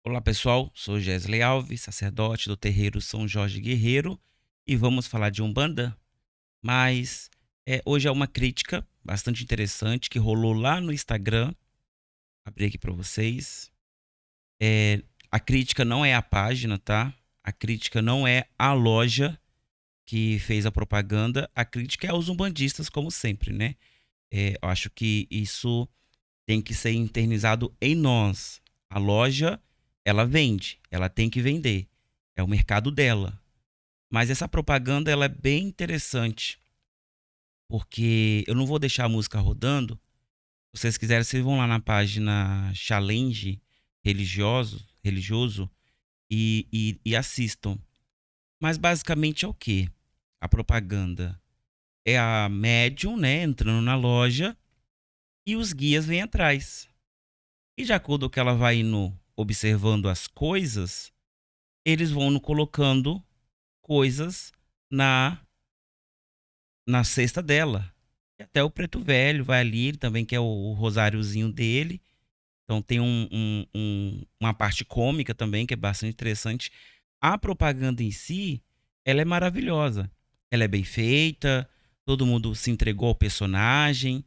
Olá pessoal, sou Gesley Alves, sacerdote do terreiro São Jorge Guerreiro e vamos falar de Umbanda, mas hoje é uma crítica bastante interessante que rolou lá no Instagram, abri aqui para vocês. A crítica não é a página, tá? A crítica não é a loja que fez a propaganda, a crítica é aos umbandistas, como sempre, né? Eu acho que isso tem que ser internalizado em nós. A loja, ela vende, ela tem que vender. É o mercado dela. Mas essa propaganda, ela é bem interessante, porque eu não vou deixar a música rodando. Se vocês quiserem, vocês vão lá na página Challenge religioso e assistam. Mas basicamente é o quê? A propaganda é a médium, né, entrando na loja e os guias vêm atrás. E de acordo com o que ela vai indo observando as coisas, eles vão no colocando coisas na, na cesta dela. E até o preto velho vai ali, ele também quer o rosáriozinho dele. Então tem uma parte cômica também, que é bastante interessante. A propaganda em si, ela é maravilhosa. Ela é bem feita, todo mundo se entregou ao personagem.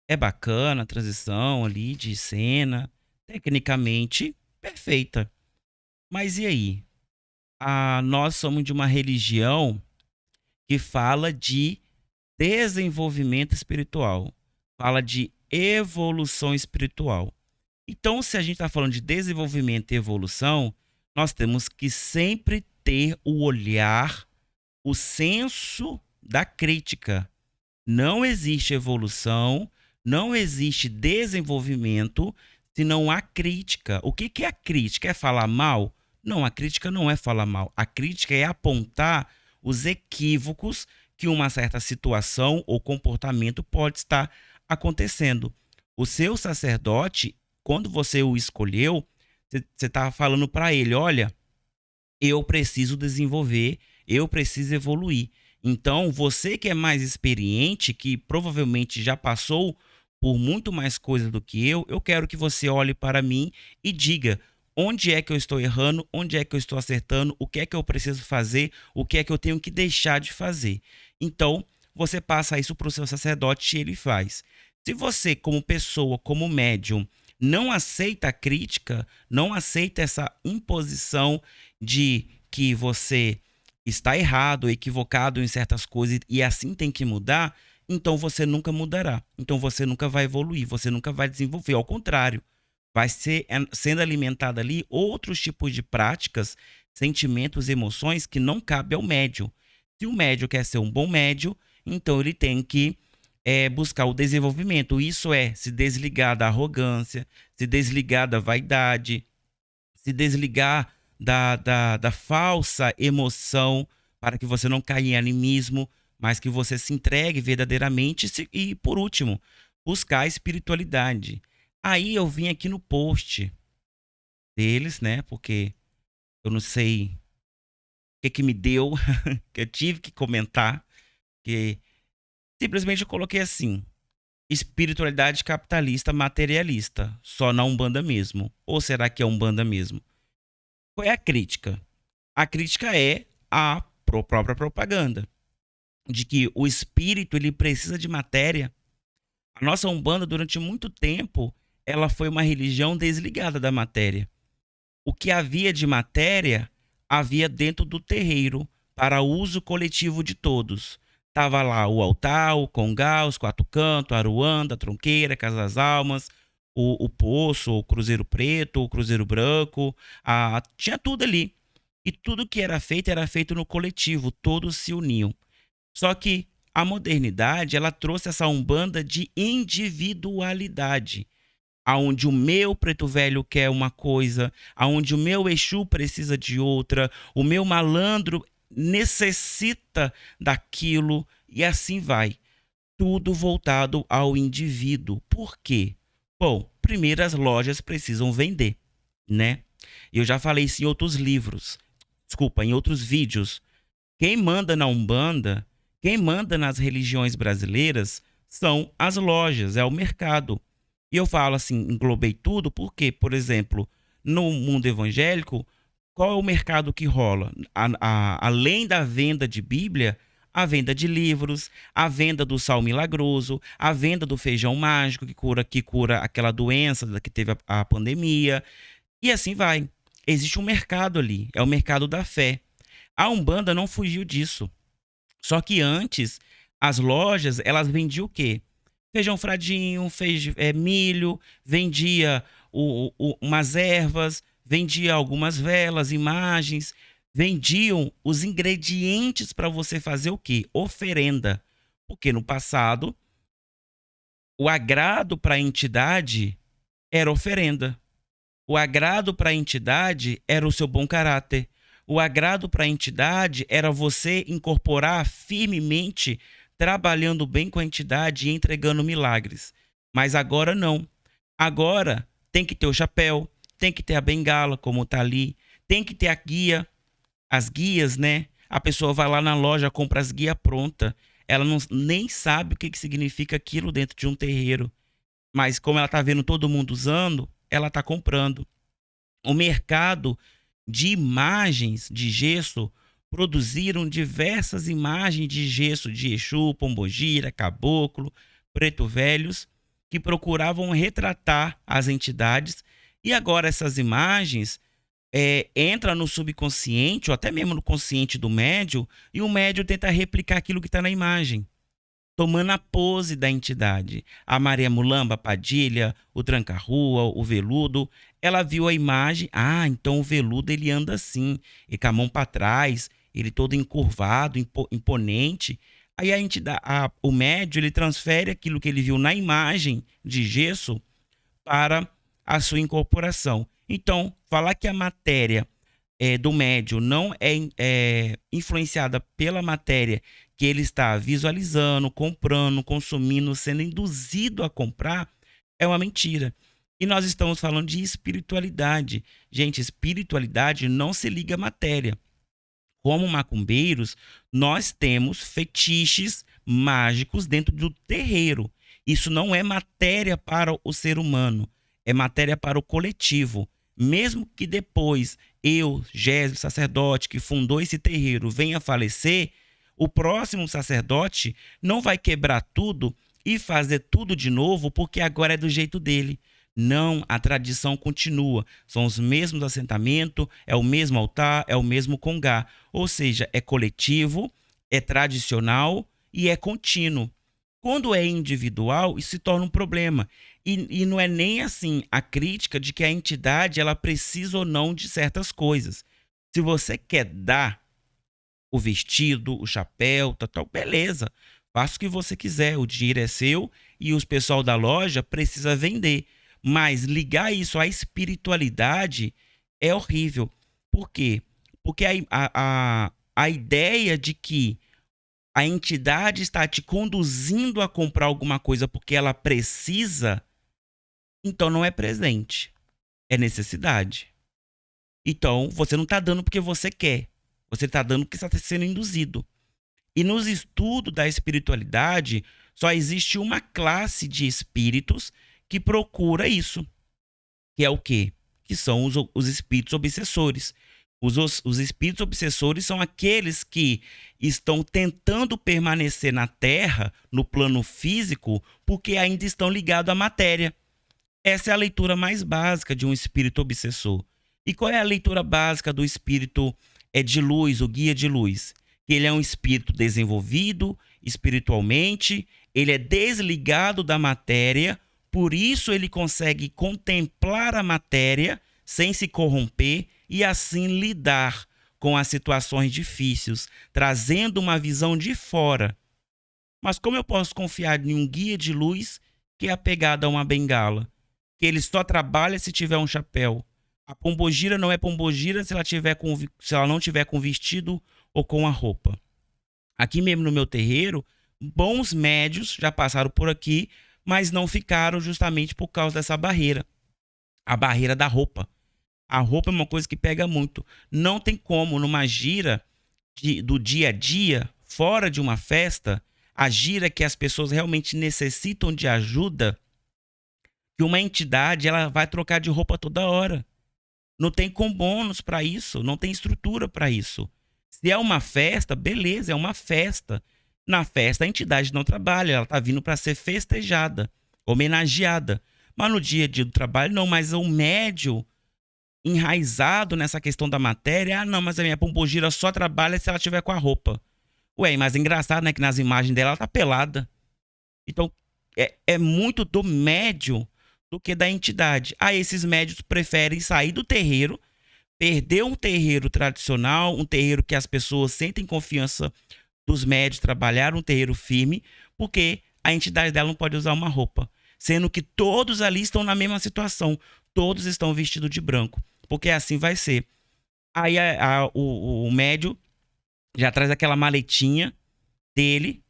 É bacana a transição ali de cena, tecnicamente perfeita. Mas e aí? Nós somos de uma religião que fala de desenvolvimento espiritual, fala de evolução espiritual. Então, se a gente está falando de desenvolvimento e evolução, nós temos que sempre ter o olhar, o senso da crítica. Não existe evolução, não existe desenvolvimento se não há crítica. O que é a crítica? É falar mal? Não, a crítica não é falar mal. A crítica é apontar os equívocos que uma certa situação ou comportamento pode estar acontecendo. O seu sacerdote, quando você o escolheu, você está falando para ele: olha, eu preciso desenvolver, eu preciso evoluir. Então, você que é mais experiente, que provavelmente já passou por muito mais coisas do que eu quero que você olhe para mim e diga onde é que eu estou errando, onde é que eu estou acertando, o que é que eu preciso fazer, o que é que eu tenho que deixar de fazer. Então, você passa isso para o seu sacerdote e ele faz. Se você, como pessoa, como médium, não aceita a crítica, não aceita essa imposição de que você está errado, equivocado em certas coisas e assim tem que mudar, então você nunca mudará. Então você nunca vai evoluir, você nunca vai desenvolver. Ao contrário, vai ser sendo alimentado ali outros tipos de práticas, sentimentos, emoções que não cabe ao médium. Se o médium quer ser um bom médium, então ele tem que buscar o desenvolvimento. Isso é se desligar da arrogância, se desligar da vaidade, se desligar da falsa emoção, para que você não caia em animismo, mas que você se entregue verdadeiramente e, por último, buscar a espiritualidade. Aí eu vim aqui no post deles, né? Porque eu não sei o que me deu, que eu tive que comentar, que simplesmente eu coloquei assim: espiritualidade capitalista materialista, só na Umbanda mesmo. Ou será que é Umbanda mesmo? Qual é a crítica? A crítica é a própria propaganda, de que o espírito ele precisa de matéria. A nossa Umbanda, durante muito tempo, ela foi uma religião desligada da matéria. O que havia de matéria, havia dentro do terreiro, para uso coletivo de todos. Tava lá o altar, o congá, os quatro cantos, a aruanda, a tronqueira, a casa das almas, o poço, o cruzeiro preto, o cruzeiro branco, tinha tudo ali. E tudo que era feito no coletivo, todos se uniam. Só que a modernidade, ela trouxe essa umbanda de individualidade, aonde o meu preto velho quer uma coisa, aonde o meu Exu precisa de outra, o meu malandro necessita daquilo e assim vai. Tudo voltado ao indivíduo. Por quê? Bom, primeiro as lojas precisam vender, né? Eu já falei isso em outros livros, desculpa, em outros vídeos. Quem manda na Umbanda, quem manda nas religiões brasileiras são as lojas, é o mercado. E eu falo assim, englobei tudo, porque, por exemplo, no mundo evangélico, qual é o mercado que rola? Além da venda de Bíblia, a venda de livros, a venda do sal milagroso, a venda do feijão mágico que cura aquela doença que teve a pandemia, e assim vai. Existe um mercado ali, é o mercado da fé. A Umbanda não fugiu disso. Só que antes, as lojas, elas vendiam o quê? Feijão fradinho, milho, vendia umas ervas, vendia algumas velas, imagens, vendiam os ingredientes para você fazer o quê? Oferenda. Porque no passado, o agrado para a entidade era oferenda. O agrado para a entidade era o seu bom caráter. O agrado para a entidade era você incorporar firmemente, trabalhando bem com a entidade e entregando milagres. Mas agora não. Agora tem que ter o chapéu, tem que ter a bengala, como está ali, tem que ter a guia, as guias, né? A pessoa vai lá na loja, compra as guias pronta. Ela não, nem sabe o que significa aquilo dentro de um terreiro. Mas como ela está vendo todo mundo usando, ela está comprando. O mercado de imagens de gesso produziram diversas imagens de gesso de Exu, Pombogira, Caboclo, Preto Velhos, que procuravam retratar as entidades. E agora essas imagens entram no subconsciente ou até mesmo no consciente do médium, e o médium tenta replicar aquilo que está na imagem, tomando a pose da entidade. A Maria Mulamba, a Padilha, o Tranca-Rua, o Veludo, ela viu a imagem, então o Veludo ele anda assim, e com a mão para trás, ele todo encurvado, imponente. Aí a entidade, o médium, ele transfere aquilo que ele viu na imagem de gesso para a sua incorporação. Então, falar que a matéria do médium não é influenciada pela matéria que ele está visualizando, comprando, consumindo, sendo induzido a comprar, é uma mentira. E nós estamos falando de espiritualidade. Gente, espiritualidade não se liga à matéria. Como macumbeiros, nós temos fetiches mágicos dentro do terreiro. Isso não é matéria para o ser humano, é matéria para o coletivo. Mesmo que depois eu, Gésio, sacerdote que fundou esse terreiro, venha a falecer, o próximo sacerdote não vai quebrar tudo e fazer tudo de novo porque agora é do jeito dele. Não, a tradição continua. São os mesmos assentamentos, é o mesmo altar, é o mesmo congá. Ou seja, é coletivo, é tradicional e é contínuo. Quando é individual, isso se torna um problema. E não é nem assim a crítica de que a entidade ela precisa ou não de certas coisas. Se você quer dar o vestido, o chapéu, tal, beleza. Faça o que você quiser, o dinheiro é seu e os pessoal da loja precisa vender. Mas ligar isso à espiritualidade é horrível. Por quê? Porque a ideia de que a entidade está te conduzindo a comprar alguma coisa porque ela precisa, então não é presente, é necessidade. Então você não está dando porque você quer, você está dando porque está sendo induzido. E nos estudos da espiritualidade, só existe uma classe de espíritos que procura isso, que é o quê? Que são os espíritos obsessores. Os espíritos obsessores são aqueles que estão tentando permanecer na Terra, no plano físico, porque ainda estão ligados à matéria. Essa é a leitura mais básica de um espírito obsessor. E qual é a leitura básica do espírito de luz, o guia de luz? Que ele é um espírito desenvolvido espiritualmente, ele é desligado da matéria, por isso ele consegue contemplar a matéria sem se corromper e assim lidar com as situações difíceis, trazendo uma visão de fora. Mas como eu posso confiar em um guia de luz que é apegado a uma bengala? Que ele só trabalha se tiver um chapéu. A pombogira não é pombogira se ela não tiver com vestido ou com a roupa. Aqui mesmo no meu terreiro, bons médios já passaram por aqui, mas não ficaram justamente por causa dessa barreira. A barreira da roupa. A roupa é uma coisa que pega muito. Não tem como, numa gira do dia a dia, fora de uma festa, a gira que as pessoas realmente necessitam de ajuda, que uma entidade ela vai trocar de roupa toda hora. Não tem com bônus para isso, não tem estrutura para isso. Se é uma festa, beleza, é uma festa. Na festa a entidade não trabalha, ela está vindo para ser festejada, homenageada. Mas no dia a dia do trabalho, não, mas o médio enraizado nessa questão da matéria, não, mas a minha pombogira só trabalha se ela tiver com a roupa. Ué, mas é engraçado, né, que nas imagens dela ela tá pelada. Então, é muito do médium do que da entidade. Aí esses médios preferem sair do terreiro, perder um terreiro tradicional, um terreiro que as pessoas sentem confiança dos médios trabalhar, um terreiro firme, porque a entidade dela não pode usar uma roupa. Sendo que todos ali estão na mesma situação. Todos estão vestidos de branco. Porque assim vai ser. Aí o médio já traz aquela maletinha dele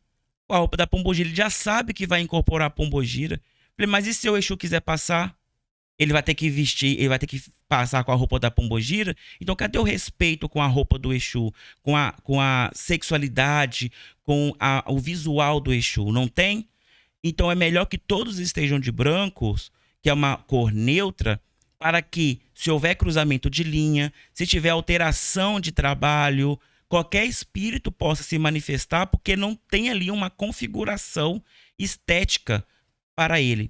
com a roupa da pombogira. Ele já sabe que vai incorporar a pombogira. Falei, mas e se o Exu quiser passar? Ele vai ter que vestir, ele vai ter que passar com a roupa da pombogira. Então, cadê o respeito com a roupa do Exu? Com a sexualidade, o visual do Exu? Não tem? Então, é melhor que todos estejam de brancos, que é uma cor neutra, para que, se houver cruzamento de linha, se tiver alteração de trabalho, qualquer espírito possa se manifestar, porque não tem ali uma configuração estética para ele.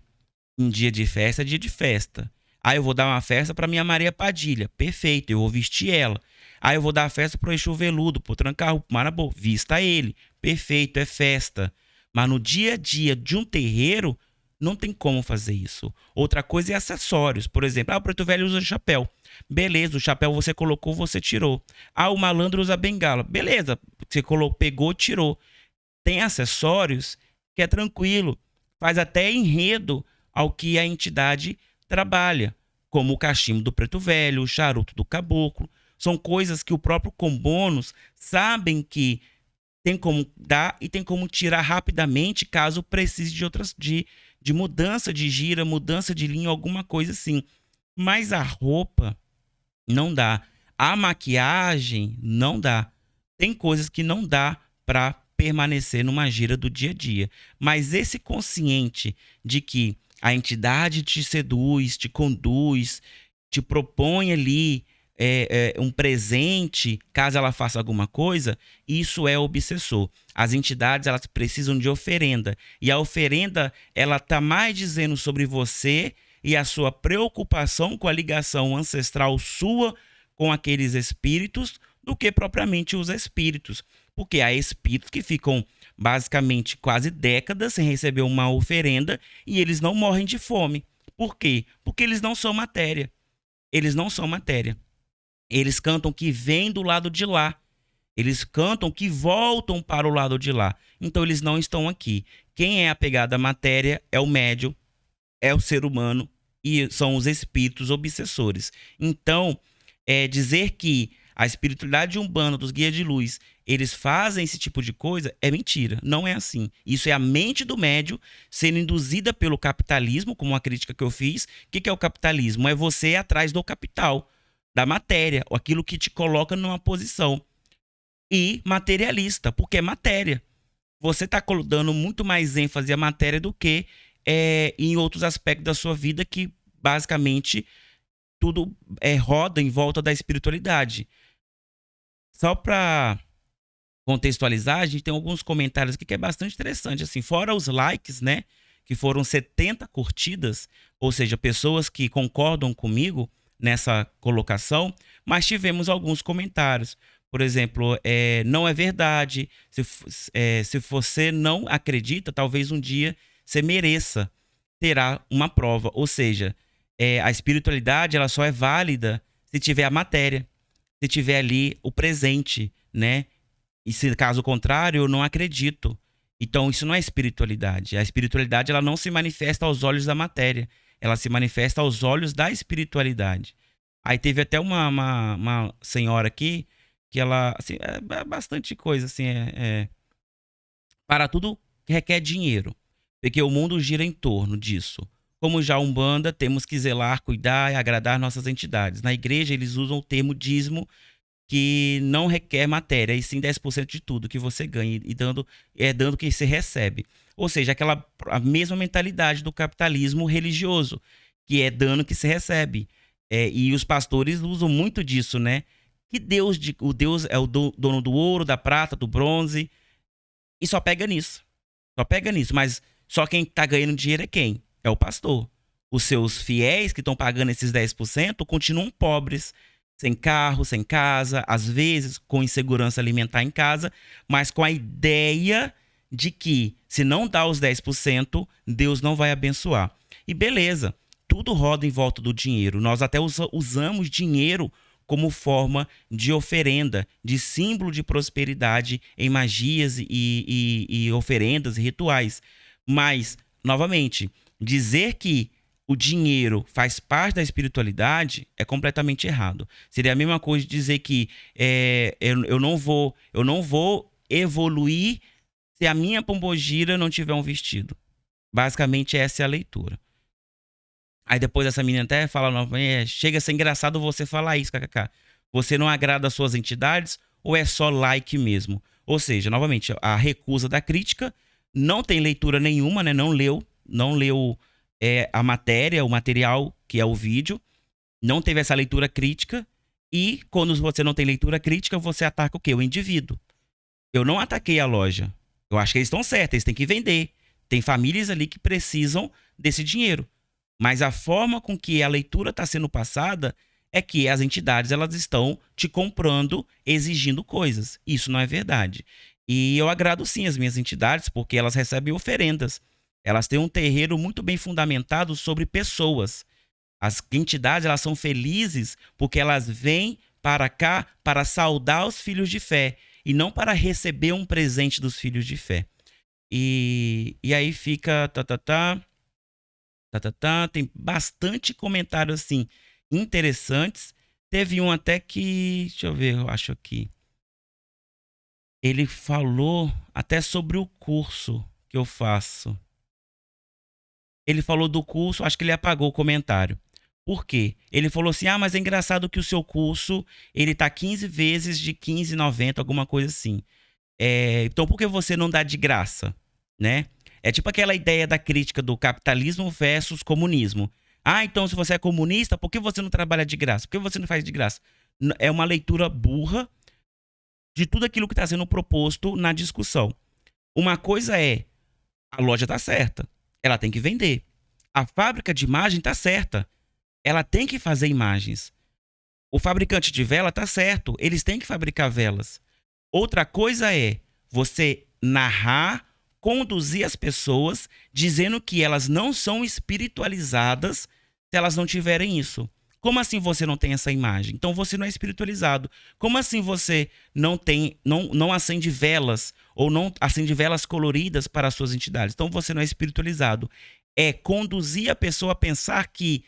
Um dia de festa é dia de festa. Aí eu vou dar uma festa para minha Maria Padilha. Perfeito, eu vou vestir ela. Aí eu vou dar a festa pro Exu Veludo, pro Tranca-Rua, pro Marabô. Vista ele. Perfeito, é festa. Mas no dia a dia de um terreiro, não tem como fazer isso. Outra coisa é acessórios. Por exemplo, o preto velho usa chapéu. Beleza, o chapéu você colocou, você tirou. O malandro usa bengala. Beleza, você colocou, pegou, tirou. Tem acessórios que é tranquilo. Faz até enredo ao que a entidade trabalha, como o cachimbo do preto velho, o charuto do caboclo. São coisas que o próprio Combônus sabem que tem como dar e tem como tirar rapidamente caso precise de mudança de gira, mudança de linha, alguma coisa assim. Mas a roupa não dá. A maquiagem não dá. Tem coisas que não dá para permanecer numa gira do dia a dia. Mas esse consciente de que a entidade te seduz, te conduz, te propõe ali um presente, caso ela faça alguma coisa, isso é obsessor. As entidades, elas precisam de oferenda. E a oferenda, ela está mais dizendo sobre você e a sua preocupação com a ligação ancestral sua com aqueles espíritos do que propriamente os espíritos. Porque há espíritos que ficam basicamente quase décadas sem receber uma oferenda e eles não morrem de fome. Por quê? Porque eles não são matéria. Eles não são matéria. Eles cantam que vêm do lado de lá. Eles cantam que voltam para o lado de lá. Então eles não estão aqui. Quem é apegado à matéria é o médium, é o ser humano e são os espíritos obsessores. Então, dizer que a espiritualidade de Umbanda, dos guias de luz, eles fazem esse tipo de coisa, é mentira. Não é assim. Isso é a mente do médium sendo induzida pelo capitalismo, como uma crítica que eu fiz. O que é o capitalismo? É você ir atrás do capital, da matéria, aquilo que te coloca numa posição. E materialista, porque é matéria. Você está dando muito mais ênfase à matéria do que em outros aspectos da sua vida que, basicamente, tudo roda em volta da espiritualidade. Só para contextualizar, a gente tem alguns comentários aqui que é bastante interessante, assim, fora os likes, né, que foram 70 curtidas, ou seja, pessoas que concordam comigo nessa colocação, mas tivemos alguns comentários. Por exemplo, não é verdade, se você não acredita, talvez um dia você mereça, terá uma prova, ou seja, a espiritualidade ela só é válida se tiver a matéria, se tiver ali o presente, né? E se caso contrário, eu não acredito. Então, isso não é espiritualidade. A espiritualidade ela não se manifesta aos olhos da matéria. Ela se manifesta aos olhos da espiritualidade. Aí teve até uma senhora aqui que ela... Assim, bastante coisa, assim. Para tudo requer dinheiro. Porque o mundo gira em torno disso. Como já a Umbanda, temos que zelar, cuidar e agradar nossas entidades. Na igreja, eles usam o termo dízimo, que não requer matéria, e sim 10% de tudo que você ganha, e dando que você recebe. Ou seja, a mesma mentalidade do capitalismo religioso, que é dando que se recebe. E os pastores usam muito disso, né? Que o Deus é o dono do ouro, da prata, do bronze. E só pega nisso. Só pega nisso. Mas só quem tá ganhando dinheiro é quem? É o pastor. Os seus fiéis que estão pagando esses 10% continuam pobres, sem carro, sem casa, às vezes com insegurança alimentar em casa, mas com a ideia de que se não dá os 10%, Deus não vai abençoar. E beleza, tudo roda em volta do dinheiro. Nós até usamos dinheiro como forma de oferenda, de símbolo de prosperidade em magias e oferendas e rituais. Mas, novamente, dizer que o dinheiro faz parte da espiritualidade é completamente errado. Seria a mesma coisa de dizer que eu não vou evoluir se a minha pombogira não tiver um vestido. Basicamente, essa é a leitura. Aí depois essa menina até fala, chega a ser engraçado você falar isso, kkk. Você não agrada as suas entidades ou é só like mesmo? Ou seja, novamente, a recusa da crítica, não tem leitura nenhuma, né? Não leu a matéria, o material, que é o vídeo, não teve essa leitura crítica, e quando você não tem leitura crítica, você ataca o quê? O indivíduo. Eu não ataquei a loja. Eu acho que eles estão certos, eles têm que vender. Tem famílias ali que precisam desse dinheiro. Mas a forma com que a leitura está sendo passada é que as entidades elas estão te comprando, exigindo coisas. Isso não é verdade. E eu agrado sim as minhas entidades porque elas recebem oferendas. Elas têm um terreiro muito bem fundamentado sobre pessoas. As entidades elas são felizes porque elas vêm para cá para saudar os filhos de fé e não para receber um presente dos filhos de fé. E aí fica tem bastante comentário assim interessantes. Teve um até que, deixa eu ver, eu acho aqui. Ele falou até sobre o curso que eu faço. Ele falou do curso, acho que ele apagou o comentário. Por quê? Ele falou assim: mas é engraçado que o seu curso, ele tá 15 vezes de 15,90, alguma coisa assim. Então por que você não dá de graça, né? É tipo aquela ideia da crítica do capitalismo versus comunismo. Então se você é comunista, por que você não trabalha de graça? Por que você não faz de graça? É uma leitura burra de tudo aquilo que está sendo proposto na discussão. Uma coisa é, a loja está certa, ela tem que vender. A fábrica de imagem está certa, ela tem que fazer imagens. O fabricante de vela está certo, eles têm que fabricar velas. Outra coisa é você narrar, conduzir as pessoas, dizendo que elas não são espiritualizadas se elas não tiverem isso. Como assim você não tem essa imagem? Então você não é espiritualizado. Como assim você não acende velas ou não acende velas coloridas para as suas entidades? Então você não é espiritualizado. É conduzir a pessoa a pensar que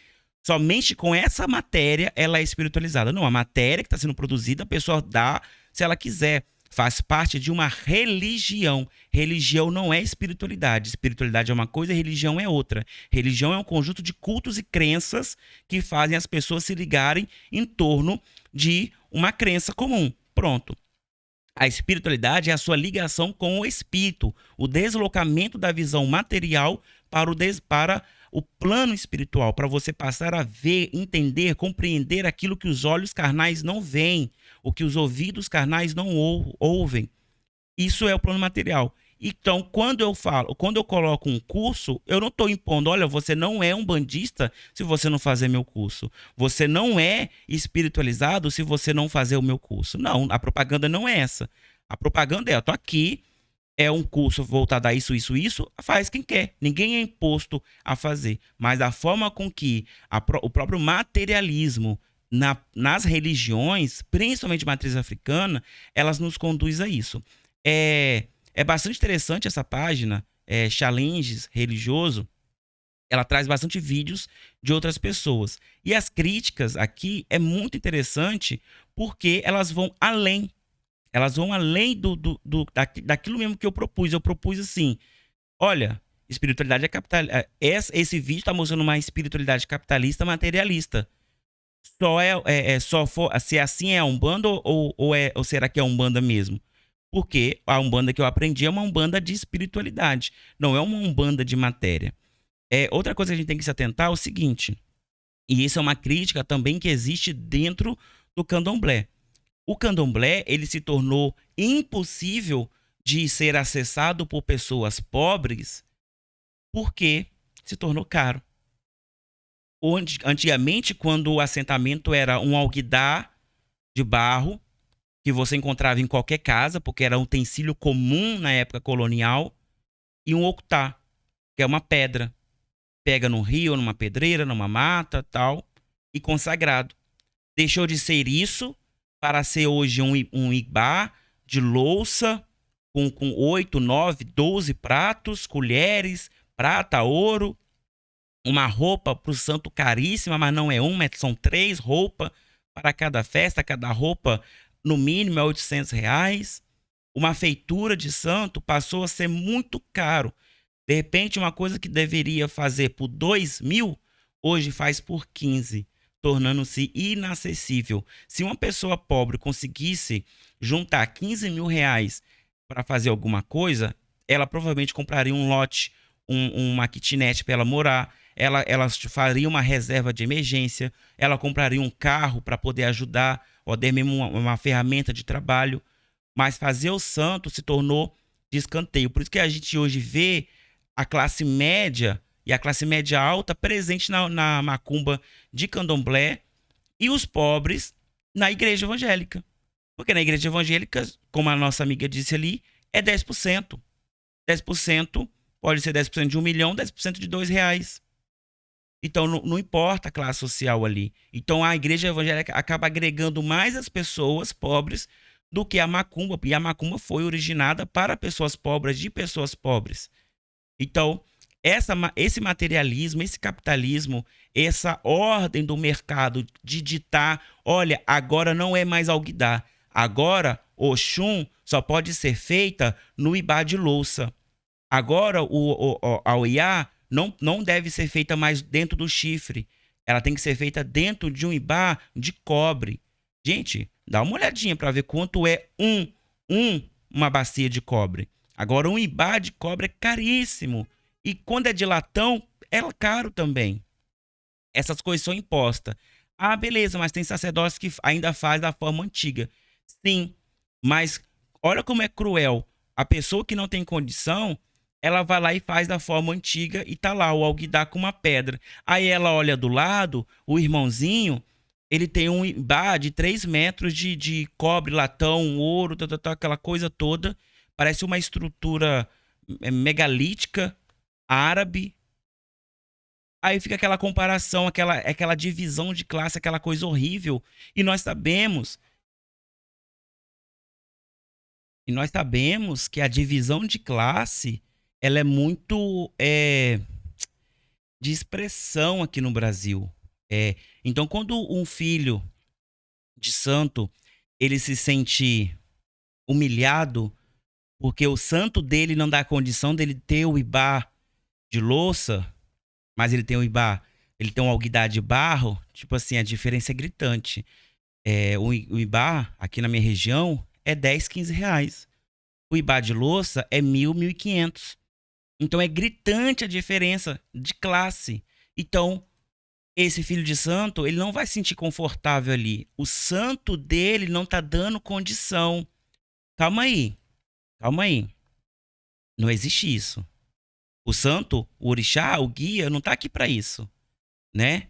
somente com essa matéria ela é espiritualizada. Não, a matéria que está sendo produzida a pessoa dá se ela quiser. Faz parte de uma religião. Religião não é espiritualidade. Espiritualidade é uma coisa, religião é outra. Religião é um conjunto de cultos e crenças que fazem as pessoas se ligarem em torno de uma crença comum. Pronto. A espiritualidade é a sua ligação com o espírito, o deslocamento da visão material para o plano espiritual, para você passar a ver, entender, compreender aquilo que os olhos carnais não veem, o que os ouvidos carnais não ouvem. Isso é o plano material. Então, quando eu coloco um curso, eu não estou impondo, olha, você não é um bandista se você não fazer meu curso. Você não é espiritualizado se você não fazer o meu curso. Não, a propaganda não é essa. A propaganda é, eu tô aqui, é um curso voltado a isso, faz quem quer. Ninguém é imposto a fazer. Mas a forma com que o próprio materialismo nas religiões, principalmente matriz africana, elas nos conduz a isso. É bastante interessante essa página, Challenges Religioso. Ela traz bastante vídeos de outras pessoas. E as críticas aqui é muito interessante porque elas vão além. Elas vão além daquilo mesmo que eu propus. Eu propus assim, olha, espiritualidade é capital. Esse vídeo está mostrando uma espiritualidade capitalista materialista. Se assim é a Umbanda ou será que é a Umbanda mesmo? Porque a Umbanda que eu aprendi é uma Umbanda de espiritualidade, não é uma Umbanda de matéria. Outra coisa que a gente tem que se atentar é o seguinte: E isso é uma crítica também que existe dentro do candomblé. O candomblé, ele se tornou impossível de ser acessado por pessoas pobres porque se tornou caro. Antigamente, quando o assentamento era um alguidar de barro, que você encontrava em qualquer casa, porque era um utensílio comum na época colonial, e um octá, que é uma pedra. Pega num rio, numa pedreira, numa mata, tal, e consagrado. Deixou de ser isso para ser hoje um igbá de louça, com 8, 9, 12 pratos, colheres, prata, ouro, uma roupa para o santo caríssima, mas não é uma, são 3 roupas para cada festa, cada roupa no mínimo é R$ 800. Uma feitura de santo passou a ser muito caro. De repente, uma coisa que deveria fazer por 2.000, hoje faz por 15, tornando-se inacessível. Se uma pessoa pobre conseguisse juntar R$ 15.000 para fazer alguma coisa, ela provavelmente compraria um lote, uma kitnet para ela morar, ela faria uma reserva de emergência, ela compraria um carro para poder ajudar, ou até mesmo uma ferramenta de trabalho. Mas fazer o santo se tornou de escanteio. Por isso que a gente hoje vê a classe média e a classe média alta presente na macumba de candomblé e os pobres na igreja evangélica. Porque na igreja evangélica, como a nossa amiga disse ali, é 10%. 10% pode ser 10% de 1 milhão, 10% de R$ 2. Então não importa a classe social ali. Então a igreja evangélica acaba agregando mais as pessoas pobres do que a macumba. E a macumba foi originada para pessoas pobres, de pessoas pobres. Então, esse materialismo, esse capitalismo, essa ordem do mercado de ditar, olha, agora não é mais alguidar, agora Oxum só pode ser feita no ibá de louça. Agora a Oiá não deve ser feita mais dentro do chifre, ela tem que ser feita dentro de um ibá de cobre. Gente, dá uma olhadinha para ver quanto é uma bacia de cobre. Agora, um ibá de cobre é caríssimo. E quando é de latão, é caro também. Essas coisas são impostas. Ah, beleza, mas tem sacerdotes que ainda faz da forma antiga. Sim, mas olha como é cruel. A pessoa que não tem condição, ela vai lá e faz da forma antiga e tá lá o alguidar com uma pedra. Aí ela olha do lado, o irmãozinho, ele tem um ibá de 3 metros de cobre, latão, ouro, aquela coisa toda. Parece uma estrutura megalítica, árabe. Aí fica aquela comparação, aquela divisão de classe, aquela coisa horrível. E nós sabemos que a divisão de classe, ela é muito de expressão aqui no Brasil. Então, quando um filho de santo, ele se sente humilhado porque o santo dele não dá condição dele ter o ibá de louça, mas ele tem o ibá, ele tem um alguidar de barro, tipo assim, a diferença é gritante. O ibá, aqui na minha região, é 10, R$ 15. O ibá de louça é 1.000, 1.500. Então é gritante a diferença de classe. Então, esse filho de santo, ele não vai se sentir confortável ali. O santo dele não tá dando condição. Calma aí. Calma aí. Não existe isso. O santo, o orixá, o guia, não tá aqui para isso, né?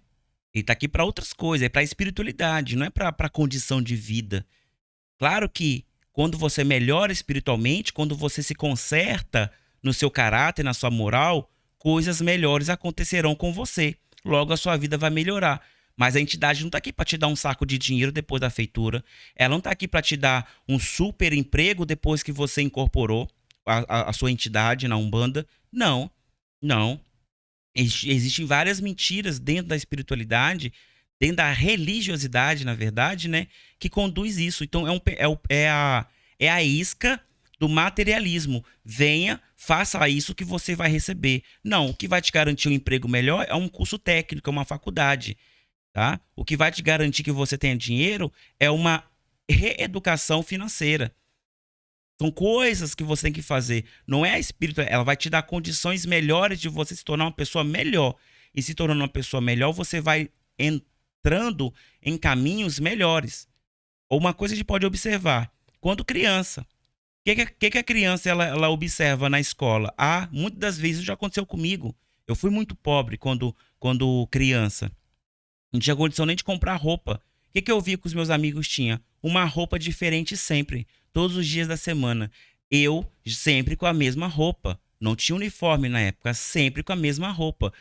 Ele tá aqui para outras coisas, é para espiritualidade, não é para condição de vida. Claro que quando você melhora espiritualmente, quando você se conserta no seu caráter, na sua moral, coisas melhores acontecerão com você. Logo a sua vida vai melhorar. Mas a entidade não está aqui para te dar um saco de dinheiro depois da feitura. Ela não está aqui para te dar um super emprego depois que você incorporou a sua entidade na Umbanda. Não, não. Existem várias mentiras dentro da espiritualidade, dentro da religiosidade, na verdade, né? Que conduz isso. Então é a isca do materialismo. Venha, faça isso que você vai receber. Não, o que vai te garantir um emprego melhor é um curso técnico, é uma faculdade. Tá? O que vai te garantir que você tenha dinheiro é uma reeducação financeira. São coisas que você tem que fazer. Não é a espírito, ela vai te dar condições melhores de você se tornar uma pessoa melhor. E se tornando uma pessoa melhor, você vai entrando em caminhos melhores. Ou uma coisa que a gente pode observar, quando criança, o que a criança ela observa na escola? Muitas das vezes já aconteceu comigo. Eu fui muito pobre quando criança. Não tinha condição nem de comprar roupa. O que eu vi que os meus amigos tinham? Uma roupa diferente sempre, todos os dias da semana. Eu sempre com a mesma roupa. Não tinha uniforme na época, sempre com a mesma roupa.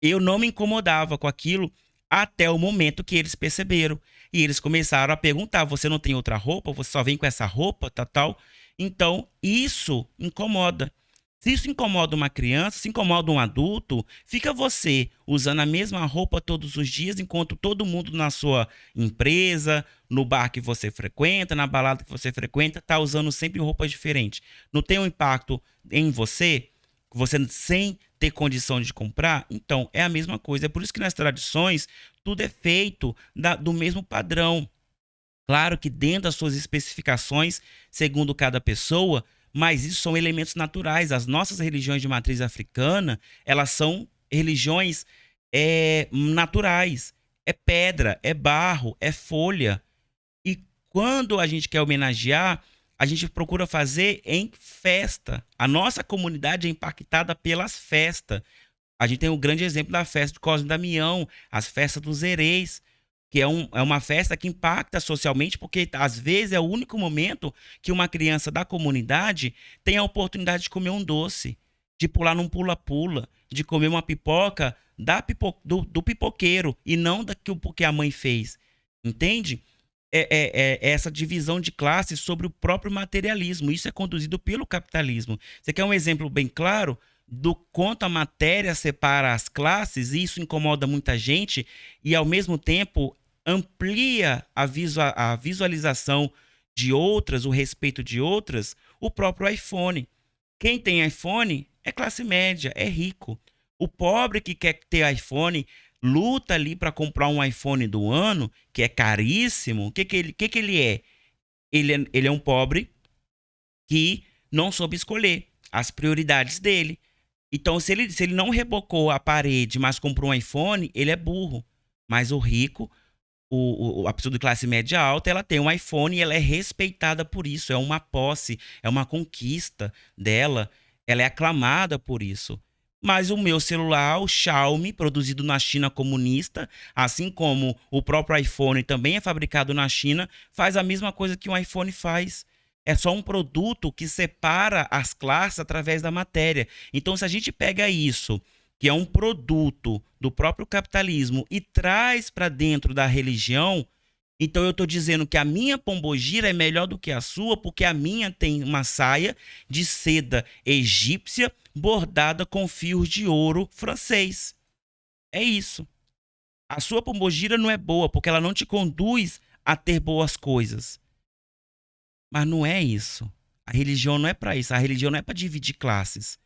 Eu não me incomodava com aquilo até o momento que eles perceberam. E eles começaram a perguntar: você não tem outra roupa? Você só vem com essa roupa, tal? Então, isso incomoda. Se isso incomoda uma criança, se incomoda um adulto, fica você usando a mesma roupa todos os dias, enquanto todo mundo na sua empresa, no bar que você frequenta, na balada que você frequenta, está usando sempre roupa diferente. Não tem um impacto em você? Você sem ter condição de comprar? Então, é a mesma coisa. É por isso que nas tradições, tudo é feito do mesmo padrão. Claro que dentro das suas especificações, segundo cada pessoa, mas isso são elementos naturais. As nossas religiões de matriz africana, elas são religiões naturais. É pedra, é barro, é folha. E quando a gente quer homenagear, a gente procura fazer em festa. A nossa comunidade é impactada pelas festas. A gente tem um grande exemplo da festa de Cosme e Damião, as festas dos Hereis, que é uma festa que impacta socialmente, porque às vezes é o único momento que uma criança da comunidade tem a oportunidade de comer um doce, de pular num pula-pula, de comer uma pipoca do pipoqueiro e não porque a mãe fez. Entende? É essa divisão de classes sobre o próprio materialismo. Isso é conduzido pelo capitalismo. Você quer um exemplo bem claro do quanto a matéria separa as classes, e isso incomoda muita gente, e ao mesmo tempo amplia a visualização de outras, o respeito de outras, o próprio iPhone. Quem tem iPhone é classe média, é rico. O pobre que quer ter iPhone luta ali para comprar um iPhone do ano, que é caríssimo. O que ele é? Ele é um pobre que não soube escolher as prioridades dele. Então, se ele não rebocou a parede, mas comprou um iPhone, ele é burro. Mas o rico, a pessoa de classe média alta, ela tem um iPhone e ela é respeitada por isso. É uma posse, é uma conquista dela. Ela é aclamada por isso. Mas o meu celular, o Xiaomi, produzido na China comunista, assim como o próprio iPhone também é fabricado na China, faz a mesma coisa que um iPhone faz. É só um produto que separa as classes através da matéria. Então, se a gente pega isso, que é um produto do próprio capitalismo, e traz para dentro da religião, então eu estou dizendo que a minha pombogira é melhor do que a sua, porque a minha tem uma saia de seda egípcia bordada com fios de ouro francês. É isso. A sua pombogira não é boa, porque ela não te conduz a ter boas coisas. Mas não é isso. A religião não é para isso. A religião não é para dividir classes.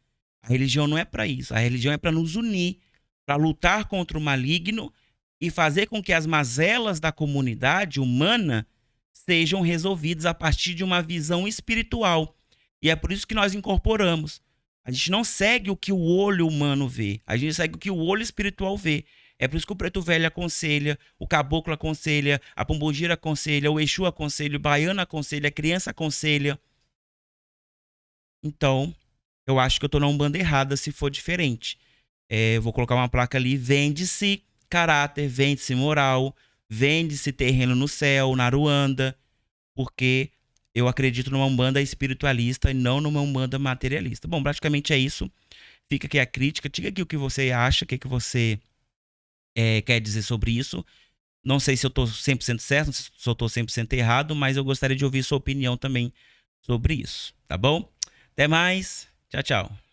A religião não é para isso. A religião é para nos unir, para lutar contra o maligno e fazer com que as mazelas da comunidade humana sejam resolvidas a partir de uma visão espiritual. E é por isso que nós incorporamos. A gente não segue o que o olho humano vê, a gente segue o que o olho espiritual vê. É por isso que o preto velho aconselha, o caboclo aconselha, a pombogira aconselha, o exu aconselha, o baiano aconselha, a criança aconselha. Então, eu acho que eu tô na umbanda errada se for diferente. Vou colocar uma placa ali: vende-se caráter, vende-se moral, vende-se terreno no céu, na Ruanda, porque eu acredito numa umbanda espiritualista e não numa umbanda materialista. Bom, praticamente é isso. Fica aqui a crítica. Diga aqui o que você acha, o que você quer dizer sobre isso. Não sei se eu estou 100% certo, não sei se eu estou 100% errado, mas eu gostaria de ouvir sua opinião também sobre isso, tá bom? Até mais. Tchau, tchau.